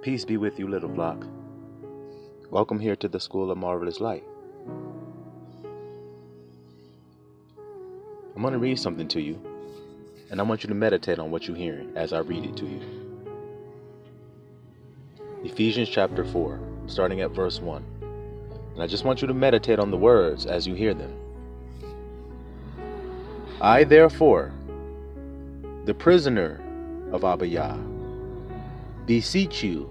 Peace be with you, little flock. Welcome here to the School of Marvelous Light. I'm going to read something to you, and I want you to meditate on what you're hearing as I read it to you. Ephesians chapter 4, starting at verse 1. And I just want you to meditate on the words as you hear them. I, therefore, the prisoner of Abba Yah, beseech you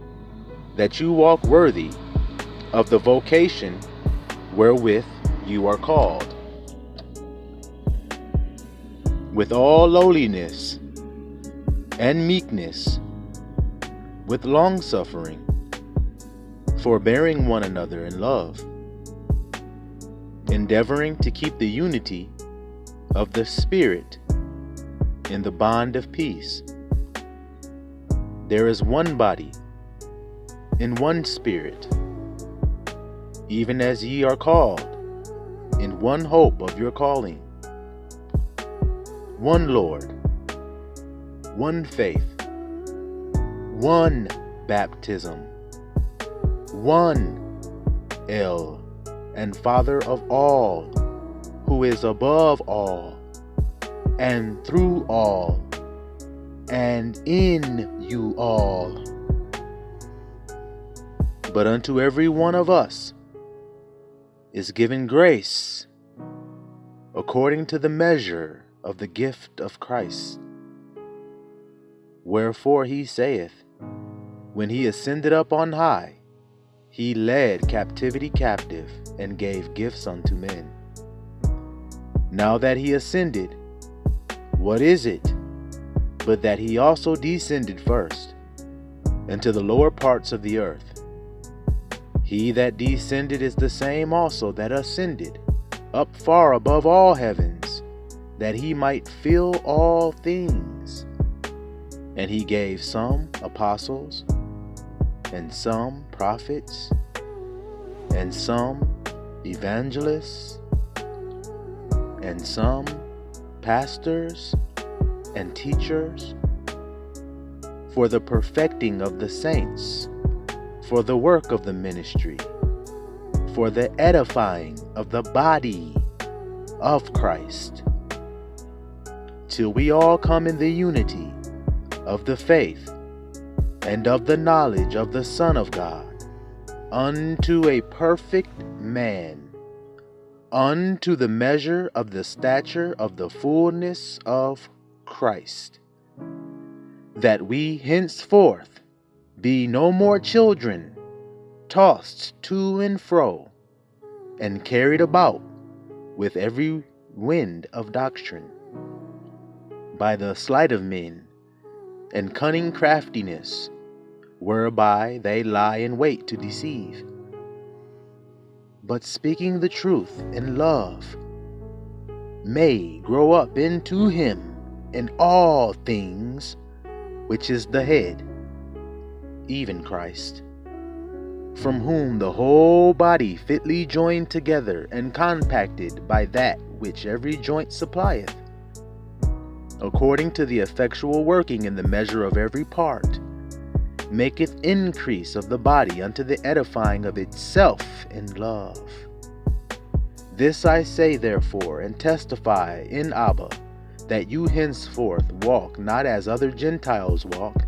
that you walk worthy of the vocation wherewith you are called, with all lowliness and meekness, with longsuffering, forbearing one another in love, endeavoring to keep the unity of the Spirit in the bond of peace. There is one body, and one Spirit, even as ye are called, in one hope of your calling, one Lord, one faith, one baptism, one El and Father of all, who is above all, and through all, and in you all. But unto every one of us is given grace according to the measure of the gift of Christ. Wherefore he saith, when he ascended up on high, he led captivity captive and gave gifts unto men. Now that he ascended, what is it but that he also descended first into the lower parts of the earth? He that descended is the same also that ascended up far above all heavens, that he might fill all things. And he gave some apostles, and some prophets, and some evangelists, and some pastors and teachers, for the perfecting of the saints, for the work of the ministry, for the edifying of the body of Christ, till we all come in the unity of the faith and of the knowledge of the Son of God, unto a perfect man, unto the measure of the stature of the fullness of Christ, that we henceforth be no more children, tossed to and fro, and carried about with every wind of doctrine, by the sleight of men and cunning craftiness, whereby they lie in wait to deceive. But speaking the truth in love, may grow up into him in all things, which is the head, even Christ, from whom the whole body fitly joined together and compacted by that which every joint supplieth, according to the effectual working in the measure of every part, maketh increase of the body unto the edifying of itself in love. This I say therefore, and testify in Abba, that you henceforth walk not as other Gentiles walk,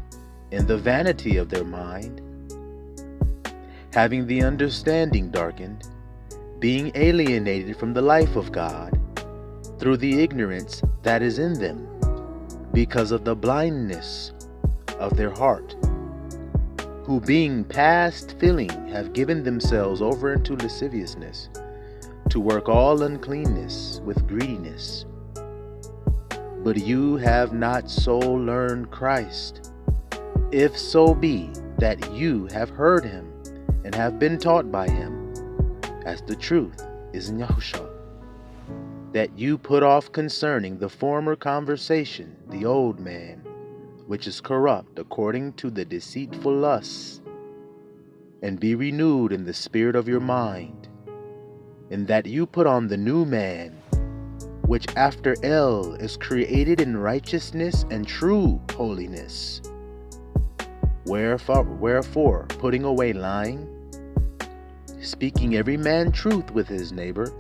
in the vanity of their mind, having the understanding darkened, being alienated from the life of God, through the ignorance that is in them, because of the blindness of their heart, who being past feeling have given themselves over into lasciviousness, to work all uncleanness with greediness. But you have not so learned Christ, if so be that you have heard him and have been taught by him, as the truth is in Yahushua, that you put off concerning the former conversation the old man, which is corrupt according to the deceitful lusts, and be renewed in the spirit of your mind, and that you put on the new man, which after El is created in righteousness and true holiness. Wherefore, putting away lying, speaking every man truth with his neighbor,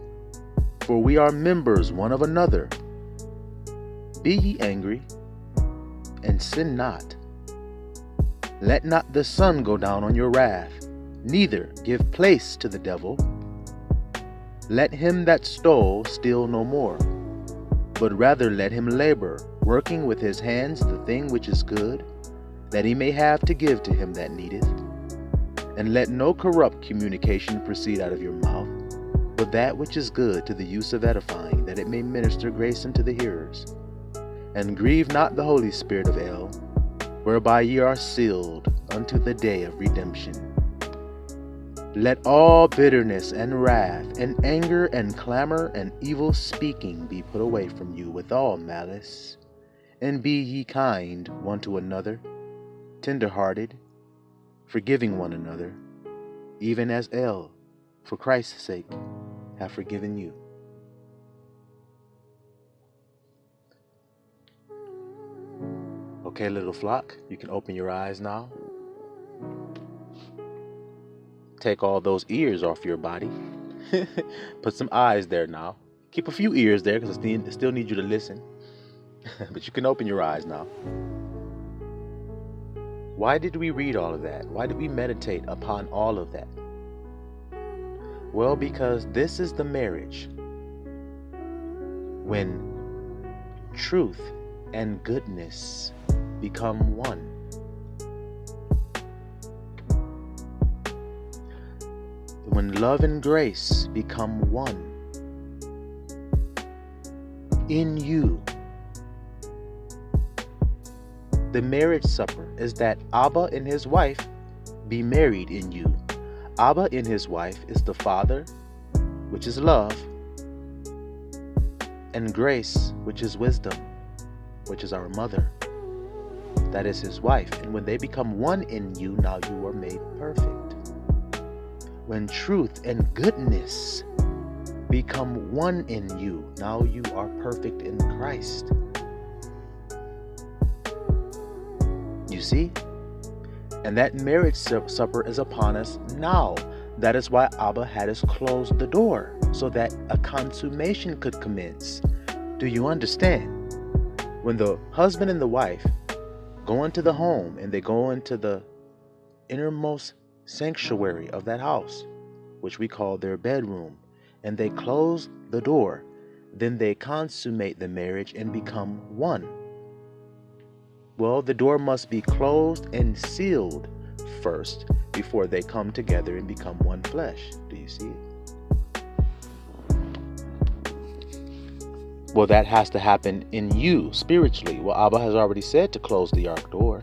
for we are members one of another. Be ye angry, and sin not. Let not the sun go down on your wrath, neither give place to the devil. Let him that stole steal no more, but rather let him labor, working with his hands the thing which is good, that he may have to give to him that needeth. And let no corrupt communication proceed out of your mouth, but that which is good to the use of edifying, that it may minister grace unto the hearers. And grieve not the Holy Spirit of El, whereby ye are sealed unto the day of redemption. Let all bitterness and wrath and anger and clamor and evil speaking be put away from you with all malice. And be ye kind one to another, tender-hearted, forgiving one another, even as El, for Christ's sake, have forgiven you. Okay, little flock, you can open your eyes now. Take all those ears off your body. Put some eyes there now. Keep a few ears there because I still need you to listen. But you can open your eyes now. Why did we read all of that? Why did we meditate upon all of that? Well, because this is the marriage when truth and goodness become one. When love and grace become one in you. The marriage supper is that Abba and his wife be married in you. Abba in his wife is the Father, which is love, and grace, which is wisdom, which is our mother. That is his wife. And when they become one in you, now you are made perfect. When truth and goodness become one in you, now you are perfect in Christ. You see? And that marriage supper is upon us now. That is why Abba had us close the door, so that a consummation could commence. Do you understand? When the husband and the wife go into the home and they go into the innermost sanctuary of that house, which we call their bedroom, and they close the door, then they consummate the marriage and become one. Well, the door must be closed and sealed first before they come together and become one flesh. Do you see it? Well, that has to happen in you spiritually. Well, Abba has already said to close the ark door.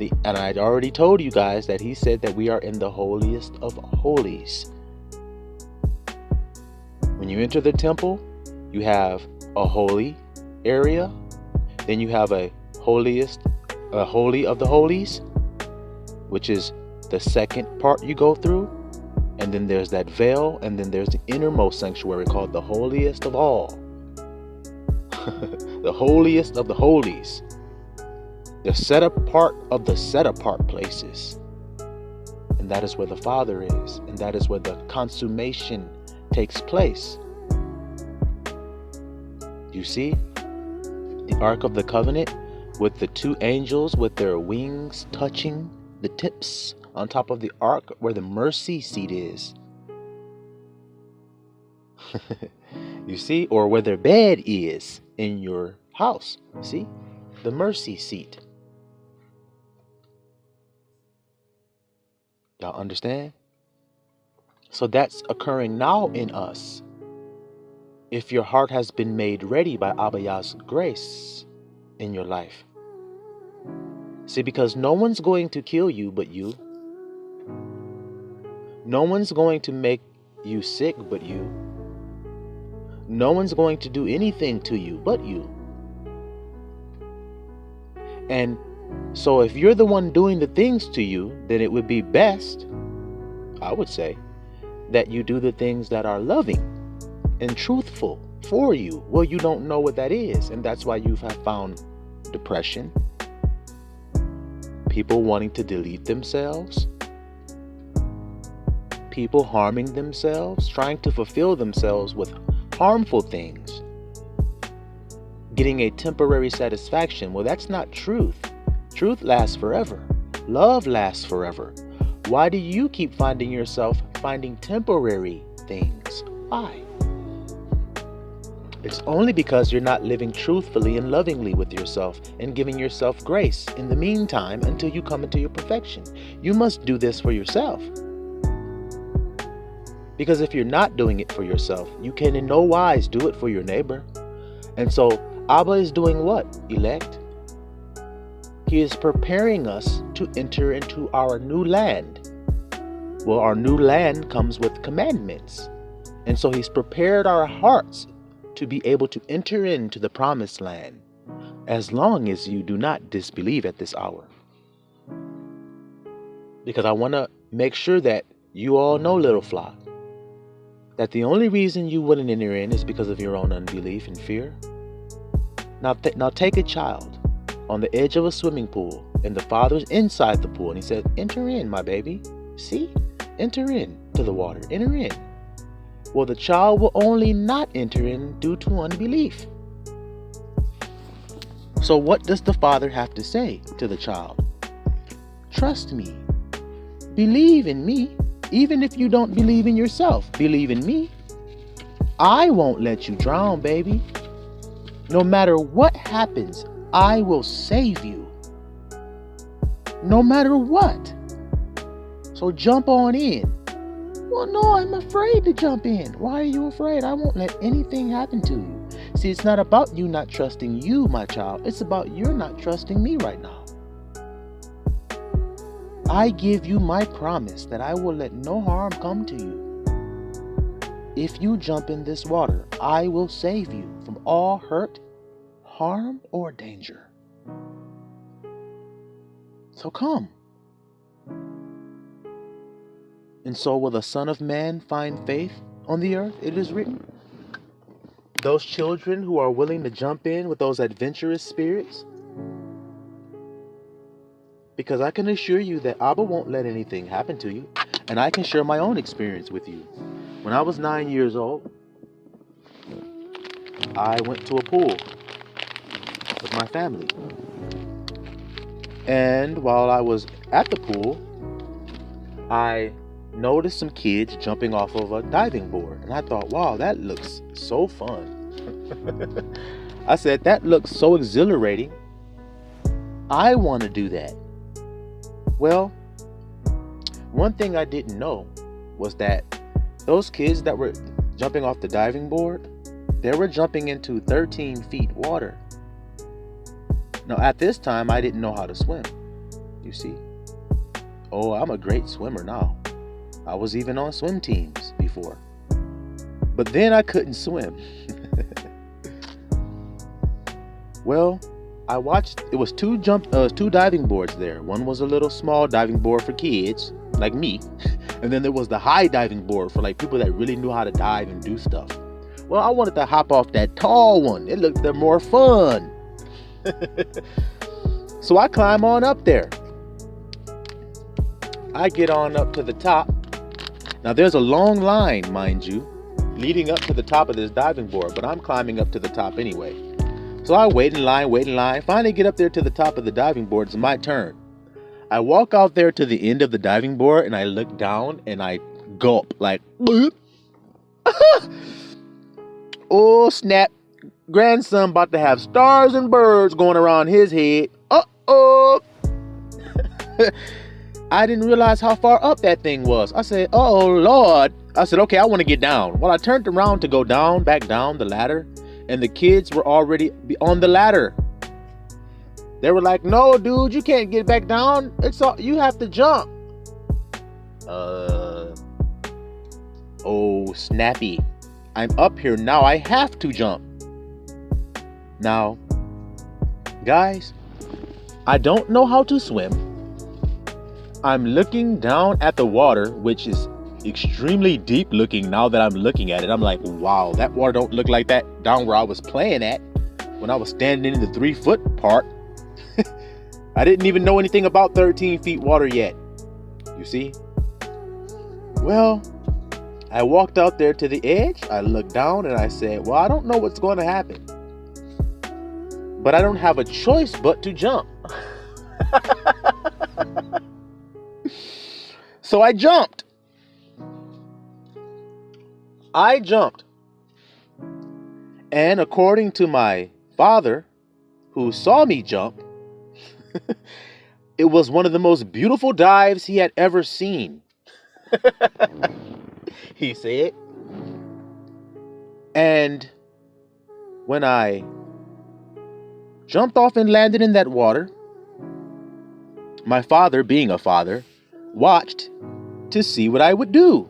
And I'd already told you guys that he said that we are in the holiest of holies. When you enter the temple, you have a holy area. Then you have a holy of the holies, which is the second part you go through. And then there's that veil, and then there's the innermost sanctuary called the holiest of all. The holiest of the holies. The set apart of the set apart places. And that is where the Father is. And that is where the consummation takes place. You see? The Ark of the Covenant with the two angels with their wings touching the tips on top of the ark where the mercy seat is. You see? Or where their bed is in your house. See? The mercy seat. Y'all understand? So that's occurring now in us. If your heart has been made ready by Abba Yah's grace in your life. See, because no one's going to kill you but you. No one's going to make you sick but you. No one's going to do anything to you but you. And so if you're the one doing the things to you, then it would be best, I would say, that you do the things that are loving and truthful for you. Well, you don't know what that is, and that's why you have found depression, People wanting to delete themselves, people harming themselves, trying to fulfill themselves with harmful things, getting a temporary satisfaction. Well, that's not truth. Truth lasts forever. Love lasts forever. Why do you keep finding yourself finding temporary things? Why? It's only because you're not living truthfully and lovingly with yourself and giving yourself grace in the meantime until you come into your perfection. You must do this for yourself. Because if you're not doing it for yourself, you can in no wise do it for your neighbor. And so Abba is doing what, elect? He is preparing us to enter into our new land. Well, our new land comes with commandments. And so he's prepared our hearts to be able to enter into the promised land, as long as you do not disbelieve at this hour. Because I want to make sure that you all know, little flock, that the only reason you wouldn't enter in is because of your own unbelief and fear. Now take a child on the edge of a swimming pool, and the father's inside the pool, and he says, enter in, my baby. See? Enter in to the water. Enter in. Well, the child will only not enter in due to unbelief. So what does the father have to say to the child? Trust me. Believe in me. Even if you don't believe in yourself, believe in me. I won't let you drown, baby. No matter what happens, I will save you. No matter what. So jump on in. Well, no, I'm afraid to jump in. Why are you afraid? I won't let anything happen to you. See, it's not about you not trusting you, my child. It's about you're not trusting me right now. I give you my promise that I will let no harm come to you. If you jump in this water, I will save you from all hurt, harm, or danger. So come. And so will the Son of Man find faith on the earth? It is written. Those children who are willing to jump in with those adventurous spirits. Because I can assure you that Abba won't let anything happen to you. And I can share my own experience with you. When I was 9 years old, I went to a pool with my family. And while I was at the pool, I noticed some kids jumping off of a diving board. And I thought, wow, that looks so fun. I said, that looks so exhilarating. I want to do that. Well, one thing I didn't know was that those kids that were jumping off the diving board, they were jumping into 13 feet water. Now, at this time, I didn't know how to swim, you see. Oh, I'm a great swimmer now. I was even on swim teams before. But then I couldn't swim. Well, I watched, it was two diving boards there. One was a little small diving board for kids, like me. And then there was the high diving board for like people that really knew how to dive and do stuff. Well, I wanted to hop off that tall one. It looked more fun. So I climb on up there. I get on up to the top. Now there's a long line, mind you, leading up to the top of this diving board, but I'm climbing up to the top anyway. So I wait in line, finally get up there to the top of the diving board. It's my turn. I walk out there to the end of the diving board and I look down and I gulp like, oh snap, grandson about to have stars and birds going around his head. Uh-oh. I didn't realize how far up that thing was. I said, oh Lord. I said, okay, I want to get down. Well, I turned around to go back down the ladder, and the kids were already on the ladder. They were like, no, dude, you can't get back down. You have to jump. Oh, snappy. I'm up here now. I have to jump. Now, guys, I don't know how to swim. I'm looking down at the water, which is extremely deep looking now that I'm looking at it. I'm like, wow, that water don't look like that down where I was playing at when I was standing in the 3-foot part. I didn't even know anything about 13 feet water yet. You see? Well, I walked out there to the edge. I looked down and I said, well, I don't know what's going to happen, but I don't have a choice but to jump. So I jumped. And according to my father, who saw me jump, it was one of the most beautiful dives he had ever seen. He said. And when I jumped off and landed in that water, my father, being a father, watched to see what I would do.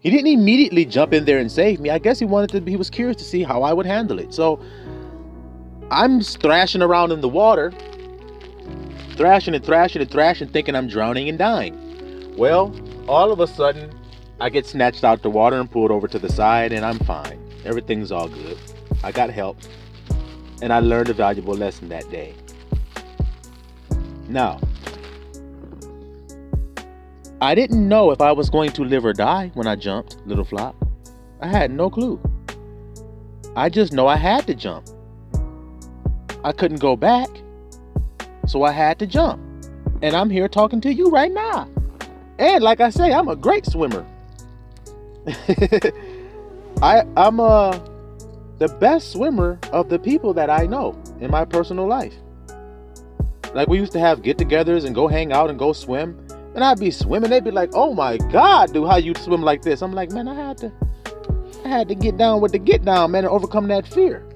He didn't immediately jump in there and save me. I guess he was curious to see how I would handle it. So I'm thrashing around in the water, thrashing, thinking I'm drowning and dying. Well, all of a sudden, I get snatched out the water and pulled over to the side, and I'm fine. Everything's all good. I got help, and I learned a valuable lesson that day. Now, I didn't know if I was going to live or die when I jumped, Little Flop. I had no clue. I just know I had to jump. I couldn't go back, so I had to jump. And I'm here talking to you right now. And like I say, I'm a great swimmer. I'm the best swimmer of the people that I know in my personal life. Like, we used to have get-togethers and go hang out and go swim. And I'd be swimming. They'd be like, oh my God, dude, how you swim like this? I'm like, man, I had to get down with the get down, man, and overcome that fear.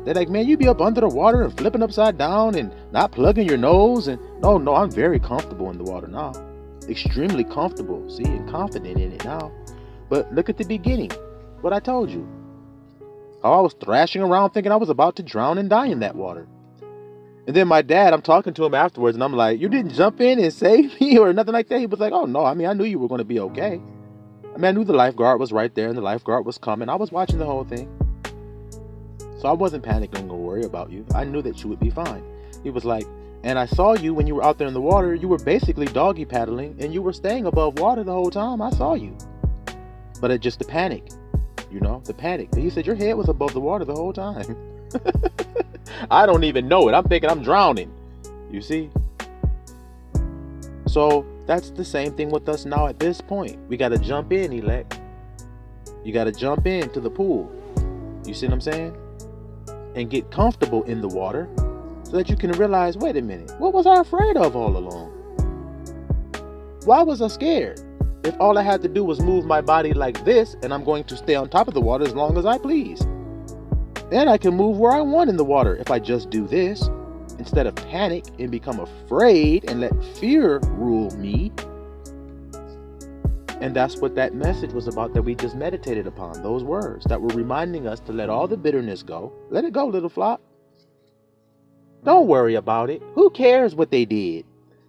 They're like, man, you be up under the water and flipping upside down and not plugging your nose. And no, I'm very comfortable in the water now. Extremely comfortable, see, and confident in it now. But look at the beginning, what I told you. How I was thrashing around thinking I was about to drown and die in that water. And then my dad, I'm talking to him afterwards, and I'm like, you didn't jump in and save me or nothing like that? He was like, oh, no, I knew you were going to be okay. I knew the lifeguard was right there, and the lifeguard was coming. I was watching the whole thing. So I wasn't panicking or worried about you. I knew that you would be fine. He was like, and I saw you when you were out there in the water. You were basically doggy paddling, and you were staying above water the whole time. I saw you. But it's just the panic, the panic. He said your head was above the water the whole time. I don't even know it. I'm thinking I'm drowning. You see? So that's the same thing with us now at this point. We got to jump in, elect. You got to jump into the pool. You see what I'm saying? And get comfortable in the water so that you can realize, wait a minute, what was I afraid of all along? Why was I scared? If all I had to do was move my body like this, and I'm going to stay on top of the water as long as I please. Then I can move where I want in the water if I just do this, instead of panic and become afraid and let fear rule me. And that's what that message was about that we just meditated upon. Those words that were reminding us to let all the bitterness go. Let it go, Little Flop. Don't worry about it. Who cares what they did?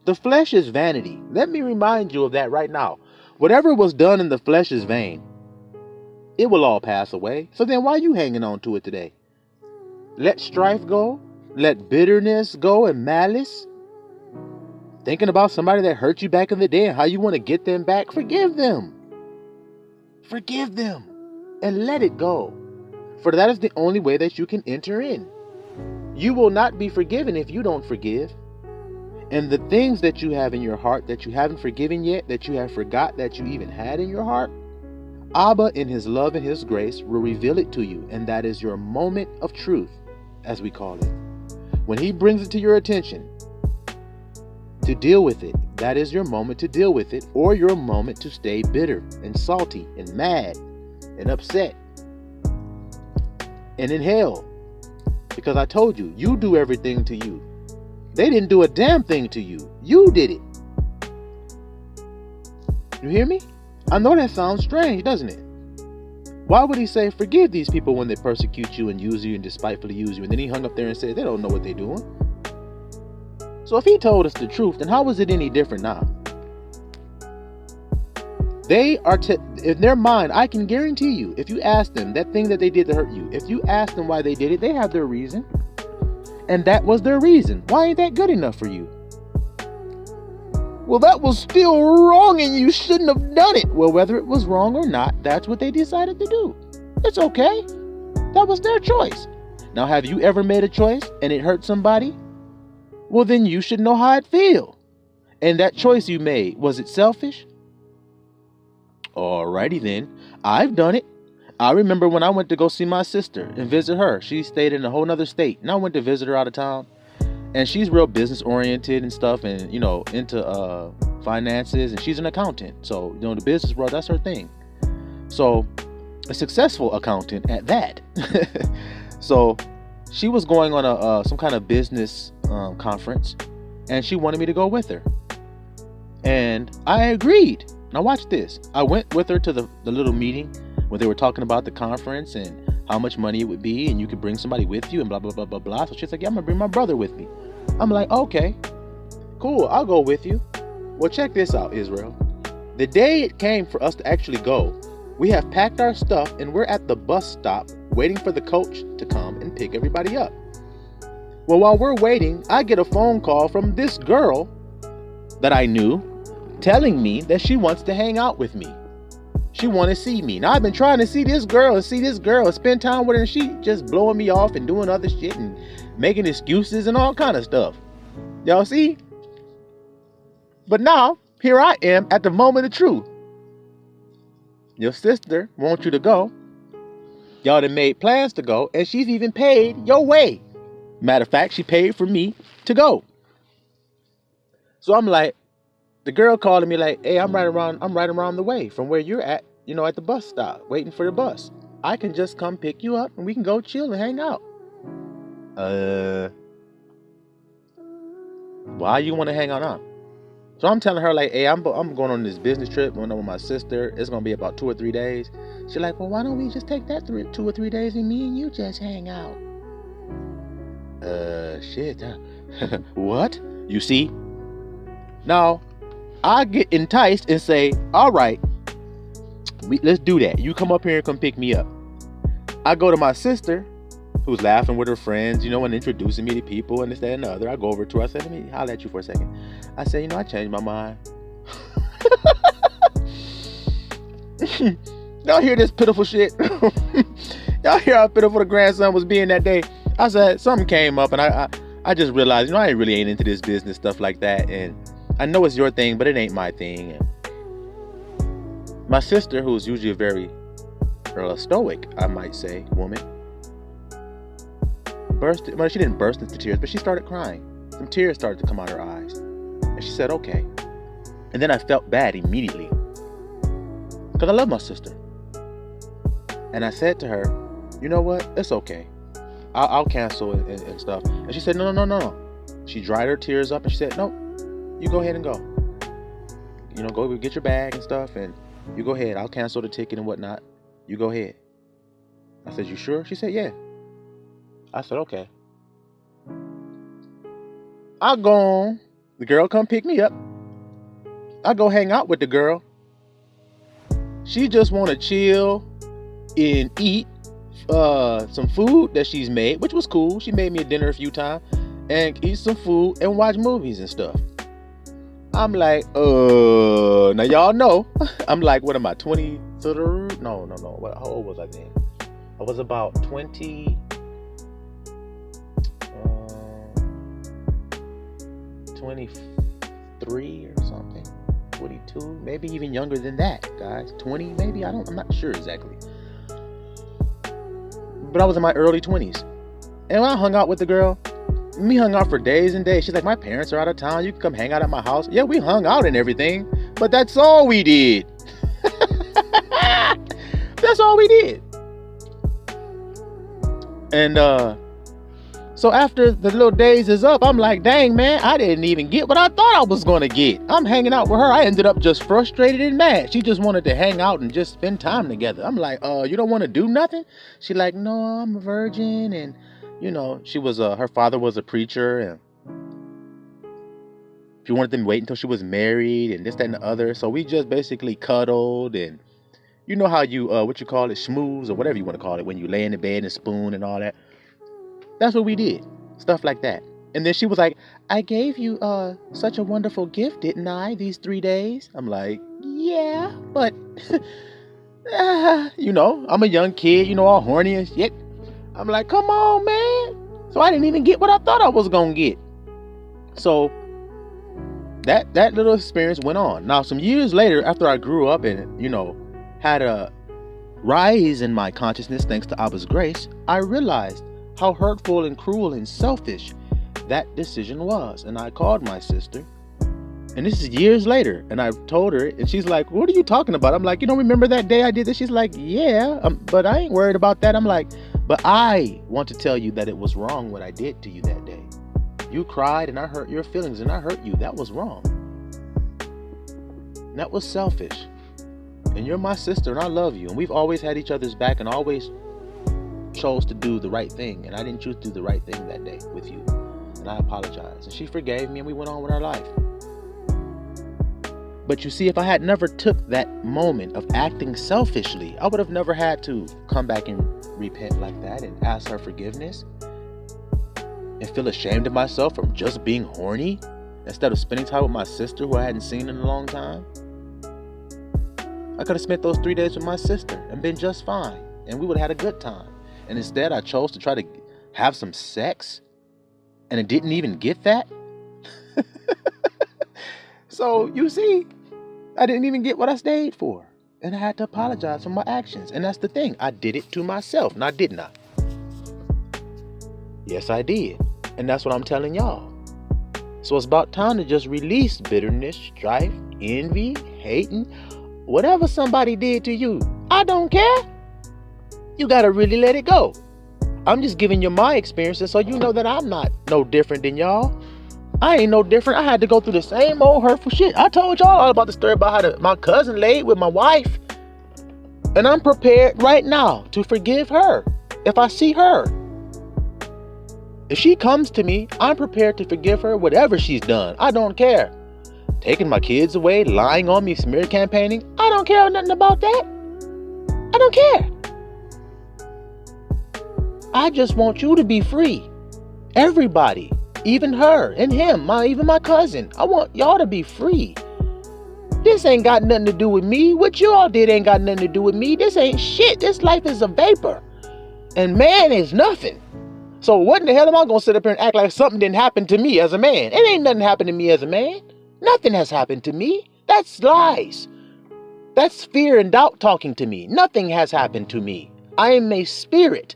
The flesh is vanity. Let me remind you of that right now. Whatever was done in the flesh is vain. It will all pass away. So then why are you hanging on to it today? Let strife go. Let bitterness go and malice. Thinking about somebody that hurt you back in the day and how you want to get them back. Forgive them. Forgive them. And let it go. For that is the only way that you can enter in. You will not be forgiven if you don't forgive. And the things that you have in your heart that you haven't forgiven yet, that you have forgot that you even had in your heart, Abba, in his love and his grace, will reveal it to you. And that is your moment of truth, as we call it. When he brings it to your attention to deal with it, that is your moment to deal with it, or your moment to stay bitter and salty and mad and upset and in hell. Because I told you, you do everything to you. They didn't do a damn thing to you. You did it. You hear me? I know that sounds strange, doesn't it? Why would he say, forgive these people when they persecute you and use you and despitefully use you? And then he hung up there and said, they don't know what they're doing. So if he told us the truth, then how is it any different now? They are, in their mind, I can guarantee you, if you ask them that thing that they did to hurt you, if you ask them why they did it, they have their reason. And that was their reason. Why ain't that good enough for you? Well, that was still wrong and you shouldn't have done it. Well, whether it was wrong or not, that's what they decided to do. It's okay. That was their choice. Now, have you ever made a choice and it hurt somebody? Well, then you should know how it feels. And that choice you made, was it selfish? Alrighty then. I've done it. I remember when I went to go see my sister and visit her. She stayed in a whole nother state. And I went to visit her out of town. And she's real business oriented and stuff, and into finances, and she's an accountant. So the business world, that's her thing. So a successful accountant at that. So she was going on some kind of business conference, and she wanted me to go with her, and I agreed. Now watch this. I went with her to the little meeting where they were talking about the conference and how much money it would be, and you could bring somebody with you, and blah blah blah blah blah. So she's like, yeah, I'm gonna bring my brother with me. I'm like, okay, cool, I'll go with you. Well, check this out, Israel. The day it came for us to actually go, we have packed our stuff and we're at the bus stop waiting for the coach to come and pick everybody up. Well, while we're waiting, I get a phone call from this girl that I knew telling me that she wants to hang out with me. She want to see me. Now, I've been trying to see this girl and spend time with her, and she just blowing me off and doing other shit and making excuses and all kind of stuff. Y'all see? But now, here I am at the moment of truth. Your sister wants you to go. Y'all done made plans to go, and she's even paid your way. Matter of fact, she paid for me to go. So I'm like, the girl calling me like, hey, I'm right around the way from where you're at, at the bus stop, waiting for the bus. I can just come pick you up and we can go chill and hang out. Why you want to hang out now? So I'm telling her like, hey, I'm going on this business trip, going with my sister. It's going to be about 2 or 3 days. She's like, well, why don't we just take that 2 or 3 days and me and you just hang out? Shit. What? You see? Now, I get enticed and say, all right, let's do that. You come up here and come pick me up. I go to my sister, who's laughing with her friends, and introducing me to people and this, that, and the other. I go over to her. I said, let me holler at you for a second. I said, I changed my mind. Y'all hear this pitiful shit? Y'all hear how pitiful the grandson was being that day? I said, something came up and I just realized, I really ain't into this business stuff like that. And I know it's your thing, but it ain't my thing. And my sister, who's usually a very stoic, I might say, woman, she didn't burst into tears, but she started crying. Some tears started to come out her eyes. And she said, okay. And then I felt bad immediately, because I love my sister. And I said to her, you know what? It's okay. I'll cancel and stuff. And she said, no. She dried her tears up and she said, no, you go ahead and go. Go get your bag and stuff, and you go ahead. I'll cancel the ticket and whatnot. You go ahead. I said, you sure? She said, yeah. I said, okay. I go on. The girl come pick me up. I go hang out with the girl. She just want to chill and eat some food that she's made, which was cool. She made me a dinner a few times, and eat some food and watch movies and stuff. I'm like, now y'all know. I'm like, what am I, 20? No. How old was I then? I was about 23 or something. 22, maybe even younger than that, guys. 20, maybe. I'm not sure exactly. But I was in my early 20s. And when I hung out with the girl, we hung out for days and days. She's like, my parents are out of town. You can come hang out at my house. Yeah, we hung out and everything, but that's all we did. That's all we did. And so after the little days is up, I'm like, dang, man, I didn't even get what I thought I was going to get. I'm hanging out with her. I ended up just frustrated and mad. She just wanted to hang out and just spend time together. I'm like, you don't want to do nothing? She like, no, I'm a virgin. And, she was, her father was a preacher, and she wanted them to wait until she was married and this, that, and the other. So we just basically cuddled, and you know how you, schmooze or whatever you want to call it, when you lay in the bed and spoon and all that. That's what we did. Stuff like that. And then she was like, I gave you such a wonderful gift, didn't I, these 3 days? I'm like, yeah, but I'm a young kid, all horny and shit. I'm like, come on, man. So I didn't even get what I thought I was gonna get. So that little experience went on. Now, some years later, after I grew up and, had a rise in my consciousness thanks to Abba's grace, I realized how hurtful and cruel and selfish that decision was. And I called my sister, and this is years later, and I told her, and she's like, what are you talking about? I'm like, you don't remember that day I did this? She's like, yeah, but I ain't worried about that. I'm like, but I want to tell you that it was wrong what I did to you that day. You cried and I hurt your feelings and I hurt you. That was wrong. And that was selfish. And you're my sister and I love you. And we've always had each other's back and always chose to do the right thing. And I didn't choose to do the right thing that day with you. And I apologize. And she forgave me and we went on with our life. But you see, if I had never took that moment of acting selfishly, I would have never had to come back and repent like that and ask her forgiveness and feel ashamed of myself from just being horny instead of spending time with my sister who I hadn't seen in a long time. I could have spent those 3 days with my sister and been just fine, and we would have had a good time. And instead, I chose to try to have some sex, and it didn't even get that. So, you see, I didn't even get what I stayed for. And I had to apologize for my actions. And that's the thing. I did it to myself. Now, didn't I? Yes, I did. And that's what I'm telling y'all. So it's about time to just release bitterness, strife, envy, hating, whatever somebody did to you. I don't care. You got to really let it go. I'm just giving you my experiences so you know that I'm not no different than y'all. I ain't no different. I had to go through the same old hurtful shit. I told y'all all about the story about how my cousin laid with my wife. And I'm prepared right now to forgive her if I see her. If she comes to me, I'm prepared to forgive her whatever she's done. I don't care. Taking my kids away, lying on me, smear campaigning. I don't care nothing about that. I don't care. I just want you to be free. Everybody. Even her and him, even my cousin. I want y'all to be free. This ain't got nothing to do with me. What you all did ain't got nothing to do with me. This ain't shit. This life is a vapor. And man is nothing. So what in the hell am I going to sit up here and act like something didn't happen to me as a man? It ain't nothing happened to me as a man. Nothing has happened to me. That's lies. That's fear and doubt talking to me. Nothing has happened to me. I am a spirit.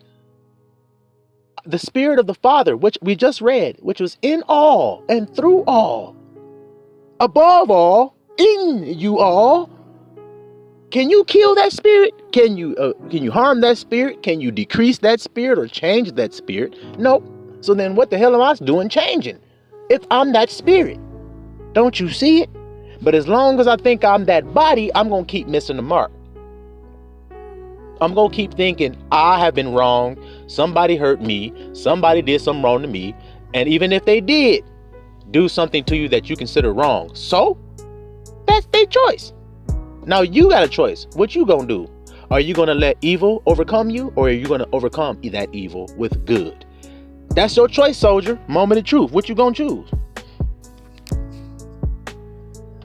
The Spirit of the Father, which we just read, which was in all and through all, above all, in you all. Can you kill that spirit? Can you harm that spirit? Can you decrease that spirit or change that spirit? Nope. So then what the hell am I doing changing if I'm that spirit? Don't you see it? But as long as I think I'm that body, I'm going to keep missing the mark. I'm going to keep thinking I have been wrong. Somebody hurt me. Somebody did something wrong to me. And even if they did do something to you that you consider wrong, so that's their choice. Now you got a choice. What you going to do? Are you going to let evil overcome you, or are you going to overcome that evil with good? That's your choice, soldier. Moment of truth. What you going to choose?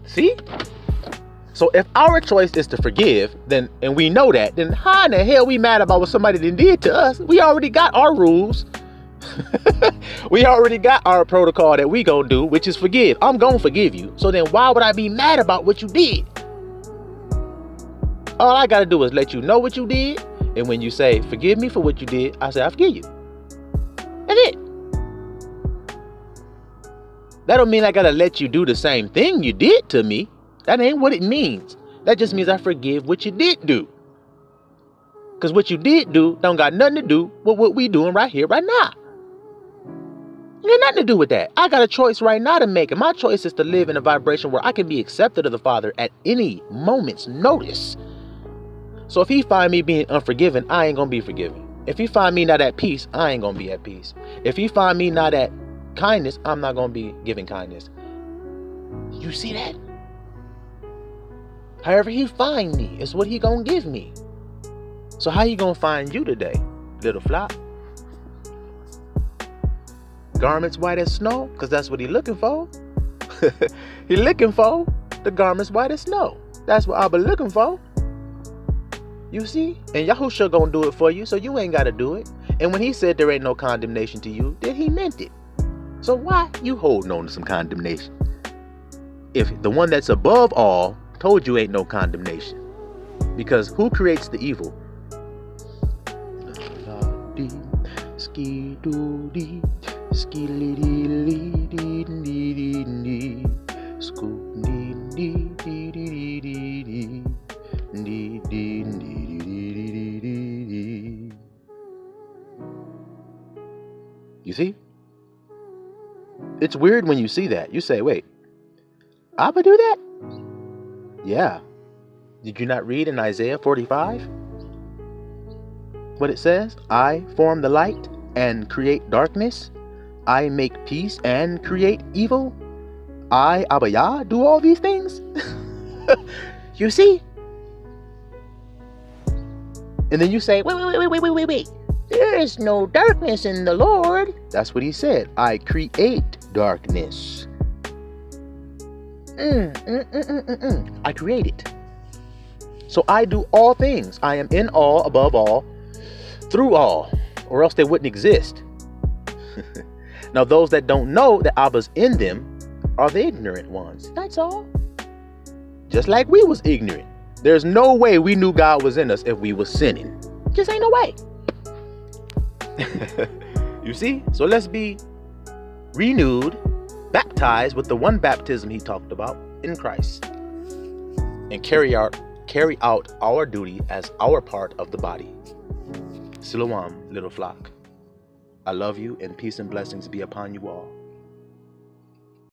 See? So if our choice is to forgive, then, and we know that, then how in the hell we mad about what somebody did to us? We already got our rules. We already got our protocol that we gonna do, which is forgive. I'm gonna forgive you. So then why would I be mad about what you did? All I gotta do is let you know what you did. And when you say, forgive me for what you did, I say, I forgive you. That's it. That don't mean I gotta let you do the same thing you did to me. That ain't what it means. That just means I forgive what you did do. Because what you did do don't got nothing to do with what we doing right here, right now. It got nothing to do with that. I got a choice right now to make. And my choice is to live in a vibration where I can be accepted of the Father at any moment's notice. So if he find me being unforgiven, I ain't going to be forgiven. If he find me not at peace, I ain't going to be at peace. If he find me not at kindness, I'm not going to be giving kindness. You see that? However he find me is what he gonna give me. So how he gonna find you today, little flop? Garments white as snow, because that's what he looking for. He looking for the garments white as snow. That's what Abba looking for. You see? And Yahusha gonna do it for you, so you ain't gotta do it. And when he said there ain't no condemnation to you, then he meant it. So why you holding on to some condemnation? If the one that's above all told you ain't no condemnation. Because who creates the evil? You see? It's weird when you see that. You say, wait, Abba do that? Yeah. Did you not read in Isaiah 45? What it says? I form the light and create darkness. I make peace and create evil. I, Abba Yah, do all these things. You see? And then you say, wait. There is no darkness in the Lord. That's what he said. I create darkness. I create it. So I do all things. I am in all, above all, through all, or else they wouldn't exist. Now those that don't know that Abba's in them are the ignorant ones. That's all. Just like we was ignorant. There's no way we knew God was in us if we was sinning. Just ain't no way. You see? So let's be renewed, baptized with the one baptism he talked about in Christ, and carry out our duty as our part of the body. Siloam, little flock. I love you, and peace and blessings be upon you all.